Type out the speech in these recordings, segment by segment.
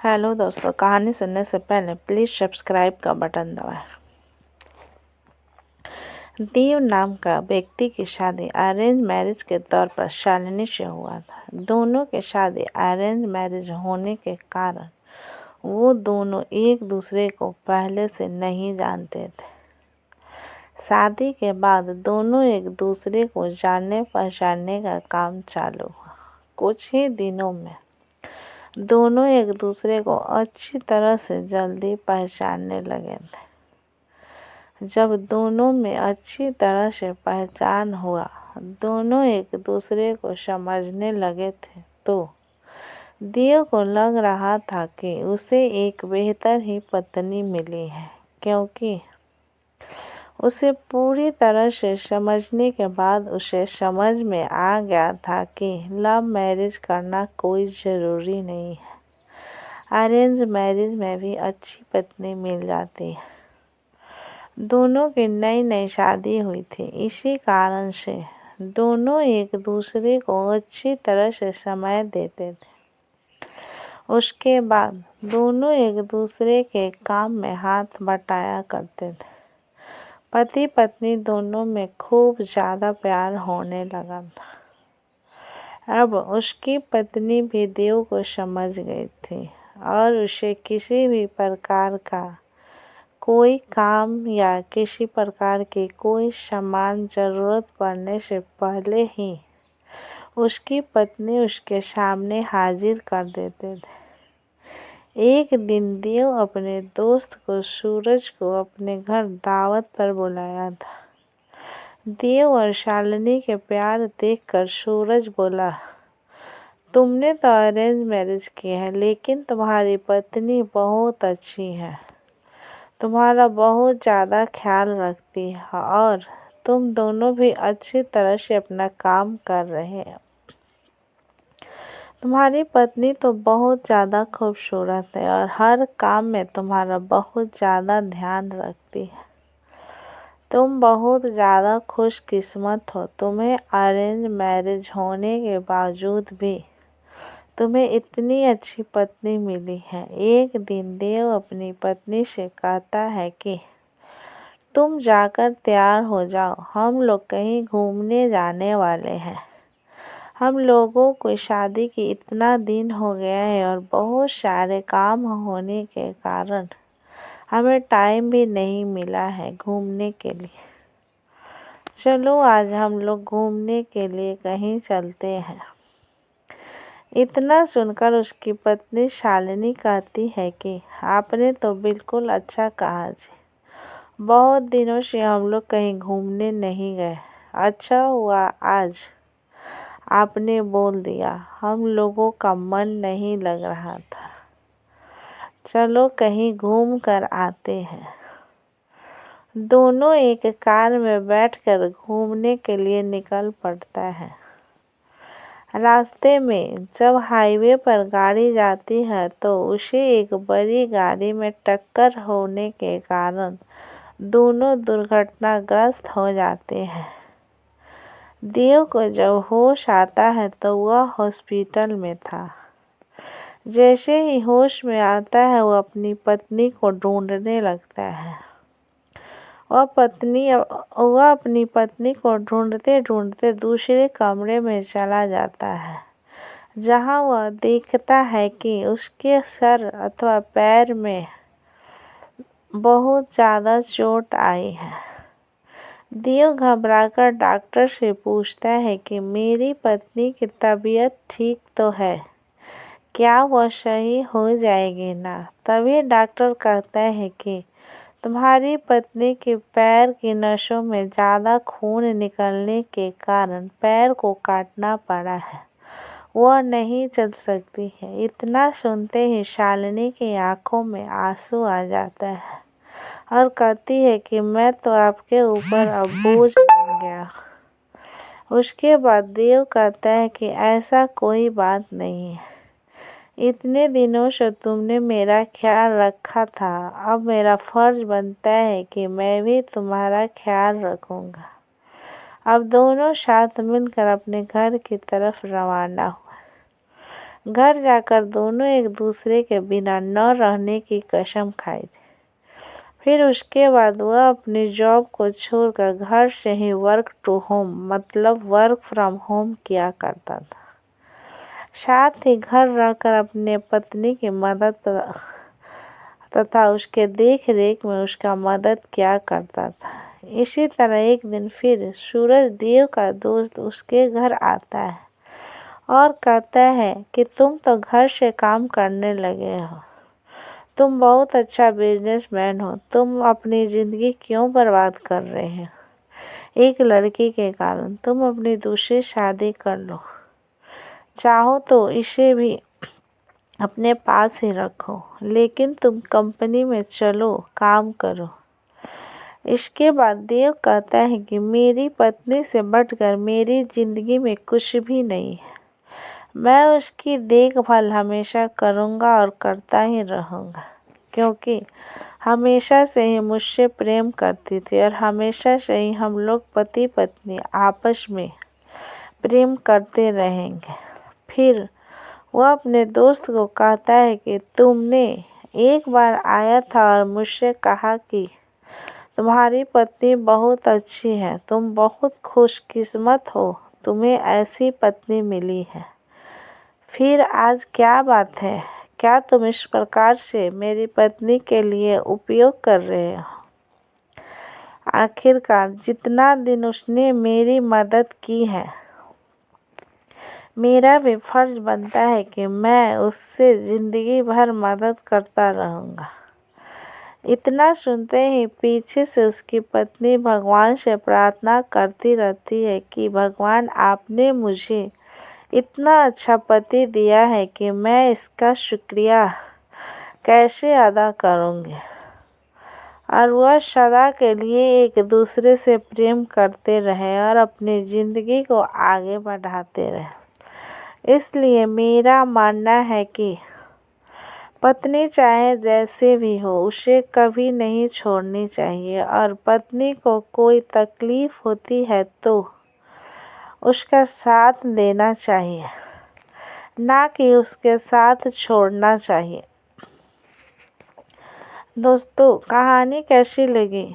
Hello दोस्तों, कहानी सुनने से पहले प्लीज़ सब्सक्राइब का बटन दबाएं। देव नाम का व्यक्ति की शादी अरेंज मैरिज के तौर पर शालिनी से हुआ था। दोनों की शादी अरेंज मैरिज होने के कारण वो दोनों एक दूसरे को पहले से नहीं जानते थे। शादी के बाद दोनों एक दूसरे को जानने पहचानने का काम चालू हुआ। कुछ ही दिनों में दोनों एक दूसरे को अच्छी तरह से जल्दी पहचानने लगे थे। जब दोनों में अच्छी तरह से पहचान हुआ, दोनों एक दूसरे को समझने लगे थे, तो देव को लग रहा था कि उसे एक बेहतर ही पत्नी मिली है, क्योंकि उसे पूरी तरह से समझने के बाद उसे समझ में आ गया था कि लव मैरिज करना कोई ज़रूरी नहीं है। अरेंज मैरिज में भी अच्छी पत्नी मिल जाती है। दोनों की नई नई शादी हुई थी, इसी कारण से दोनों एक दूसरे को अच्छी तरह से समय देते थे। उसके बाद दोनों एक दूसरे के काम में हाथ बटाया करते थे। पति पत्नी दोनों में खूब ज़्यादा प्यार होने लगा था। अब उसकी पत्नी भी देव को समझ गई थी और उसे किसी भी प्रकार का कोई काम या किसी प्रकार की कोई सामान ज़रूरत पड़ने से पहले ही उसकी पत्नी उसके सामने हाजिर कर देते थे। एक दिन देव अपने दोस्त को सूरज को अपने घर दावत पर बुलाया था। देव और शालिनी के प्यार देखकर सूरज बोला, तुमने तो अरेंज मैरिज की है, लेकिन तुम्हारी पत्नी बहुत अच्छी है, तुम्हारा बहुत ज़्यादा ख्याल रखती है और तुम दोनों भी अच्छी तरह से अपना काम कर रहे हो। तुम्हारी पत्नी तो बहुत ज़्यादा खूबसूरत है और हर काम में तुम्हारा बहुत ज़्यादा ध्यान रखती है। तुम बहुत ज़्यादा खुशकिस्मत हो। तुम्हें अरेंज मैरिज होने के बावजूद भी तुम्हें इतनी अच्छी पत्नी मिली है। एक दिन देव अपनी पत्नी से कहता है कि तुम जाकर तैयार हो जाओ, हम लोग कहीं घूमने जाने वाले हैं। हम लोगों को शादी की इतना दिन हो गया है और बहुत सारे काम होने के कारण हमें टाइम भी नहीं मिला है घूमने के लिए। चलो आज हम लोग घूमने के लिए कहीं चलते हैं। इतना सुनकर उसकी पत्नी शालिनी कहती है कि आपने तो बिल्कुल अच्छा कहा जी, बहुत दिनों से हम लोग कहीं घूमने नहीं गए। अच्छा हुआ आज आपने बोल दिया, हम लोगों का मन नहीं लग रहा था। चलो कहीं घूम कर आते हैं। दोनों एक कार में बैठकर घूमने के लिए निकल पड़ता है। रास्ते में जब हाईवे पर गाड़ी जाती है तो उसे एक बड़ी गाड़ी में टक्कर होने के कारण दोनों दुर्घटनाग्रस्त हो जाते हैं। देव को जब होश आता है तो वह हॉस्पिटल में था। जैसे ही होश में आता है वह अपनी पत्नी को ढूंढने लगता है। वह अपनी पत्नी को ढूंढते ढूंढते दूसरे कमरे में चला जाता है, जहां वह देखता है कि उसके सर अथवा पैर में बहुत ज़्यादा चोट आई है। देव घबराकर डॉक्टर से पूछता है कि मेरी पत्नी की तबीयत ठीक तो है, क्या वह सही हो जाएगी ना? तभी डॉक्टर कहता है कि तुम्हारी पत्नी के पैर की नसों में ज़्यादा खून निकलने के कारण पैर को काटना पड़ा है, वह नहीं चल सकती है। इतना सुनते ही शालिनी की आंखों में आंसू आ जाता है और कहती है कि मैं तो आपके ऊपर अब बोझ बन गया। उसके बाद देव कहता है कि ऐसा कोई बात नहीं है, इतने दिनों से तुमने मेरा ख्याल रखा था, अब मेरा फर्ज बनता है कि मैं भी तुम्हारा ख्याल रखूंगा। अब दोनों साथ मिलकर अपने घर की तरफ रवाना हुए। घर जाकर दोनों एक दूसरे के बिना न रहने की कसम खाई थी। फिर उसके बाद वह अपनी जॉब को छोड़कर घर से ही वर्क टू होम मतलब वर्क फ्रॉम होम किया करता था। साथ ही घर रहकर अपने पत्नी की मदद तथा उसके देख रेख में उसका मदद किया करता था। इसी तरह एक दिन फिर सूरज देव का दोस्त उसके घर आता है और कहता है कि तुम तो घर से काम करने लगे हो, तुम बहुत अच्छा बिजनेसमैन हो, तुम अपनी ज़िंदगी क्यों बर्बाद कर रहे हो एक लड़की के कारण? तुम अपनी दूसरी शादी कर लो, चाहो तो इसे भी अपने पास ही रखो, लेकिन तुम कंपनी में चलो काम करो। इसके बाद देव कहता है कि मेरी पत्नी से बढ़कर मेरी ज़िंदगी में कुछ भी नहीं है, मैं उसकी देखभाल हमेशा करूँगा और करता ही रहूँगा, क्योंकि हमेशा से ही मुझसे प्रेम करती थी और हमेशा से ही हम लोग पति पत्नी आपस में प्रेम करते रहेंगे। फिर वह अपने दोस्त को कहता है कि तुमने एक बार आया था और मुझसे कहा कि तुम्हारी पत्नी बहुत अच्छी है, तुम बहुत खुशकिस्मत हो, तुम्हें ऐसी पत्नी मिली है। फिर आज क्या बात है, क्या तुम इस प्रकार से मेरी पत्नी के लिए उपयोग कर रहे हो? आखिरकार जितना दिन उसने मेरी मदद की है, मेरा भी फर्ज बनता है कि मैं उससे ज़िंदगी भर मदद करता रहूँगा। इतना सुनते ही पीछे से उसकी पत्नी भगवान से प्रार्थना करती रहती है कि भगवान आपने मुझे इतना अच्छा पति दिया है कि मैं इसका शुक्रिया कैसे अदा करूँगी। और वह सदा के लिए एक दूसरे से प्रेम करते रहे और अपनी ज़िंदगी को आगे बढ़ाते रहे। इसलिए मेरा मानना है कि पत्नी चाहे जैसे भी हो उसे कभी नहीं छोड़नी चाहिए, और पत्नी को कोई तकलीफ होती है तो उसका साथ देना चाहिए, ना कि उसके साथ छोड़ना चाहिए। दोस्तों, कहानी कैसी लगी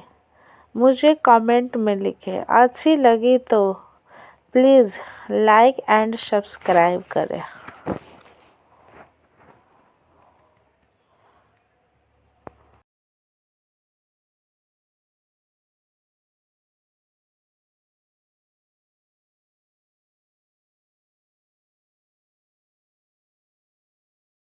मुझे कमेंट में लिखें। अच्छी लगी तो प्लीज़ लाइक एंड सब्सक्राइब करें।